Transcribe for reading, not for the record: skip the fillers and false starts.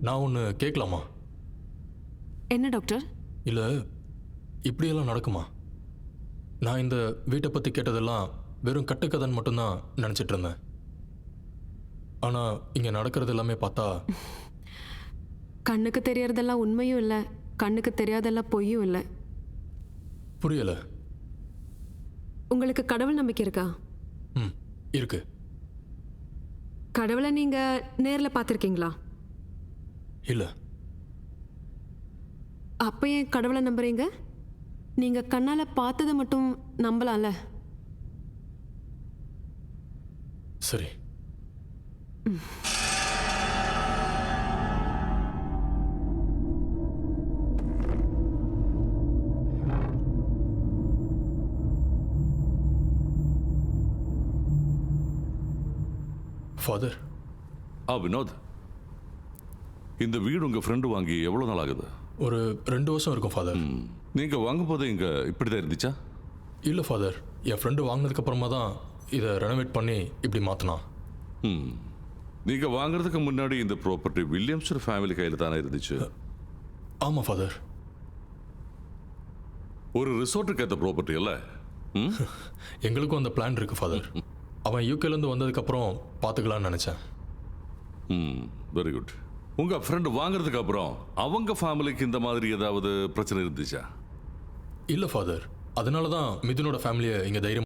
நான் ஒன்று கேட்கலாமா? என்ன டாக்டர்? இல்லை, இப்படியெல்லாம் நடக்குமா? நான் இந்த வீட்டை பற்றி கேட்டதெல்லாம் வெறும் கட்டுக்கதைன்னு மட்டும்தான் நினச்சிட்டு இருந்தேன். ஆனால் இங்கே நடக்கிறது எல்லாமே பார்த்தா கண்ணுக்கு தெரியறதெல்லாம் உண்மையும் இல்லை, கண்ணுக்கு தெரியாதெல்லாம் பொய்யும் இல்லை. புரியலை. உங்களுக்கு கடவுள் நம்பிக்கை இருக்கா? ம், இருக்கு. கடவுளை நீங்க நேர்ல பார்த்துருக்கீங்களா? இல்லை. அப்ப ஏன் கடவுளை நம்புறீங்க? நீங்க கண்ணால பார்த்ததை மட்டும் நம்பலாம்ல. சரி. ஃபாதர், வினோத், இந்த வீடு உங்க ஃப்ரெண்டு வாங்கி எவ்வளவு நாள் ஆகுது? ஒரு 2 வருஷம் இருக்கும் ஃபாதர். நீங்க வாங்கும் போது இங்க இப்படிதான் இருந்துச்சா? இல்லை ஃபாதர், என் ஃப்ரெண்டு வாங்கினதுக்கு அப்புறமா தான் இதை ரெனோவேட் பண்ணி இப்படி மாற்றினான். நீங்க வாங்குறதுக்கு முன்னாடி இந்த ப்ராப்பர்ட்டி வில்லியம்ஸ் ஃபேமிலி கையில் தானே இருந்துச்சு? ஆமாம் ஃபாதர். ஒரு ரிசார்ட்டுக்கு ஏற்ற ப்ராப்பர்ட்டி இல்ல? எங்களுக்கும் அந்த பிளான் இருக்கு ஃபாதர். அவன் யூகேலேருந்து வந்ததுக்கப்புறம் பார்த்துக்கலான்னு நினச்சேன். Very good. உங்க ஃப்ரெண்டு வாங்குறதுக்கு அப்புறம் அவங்க ஃபேமிலிக்கு இந்த மாதிரி ஏதாவது பிரச்சனை இருந்துச்சா? இல்லை ஃபாதர், அதனால தான் மிதுனோட ஃபேமிலியை இங்கே தைரியம்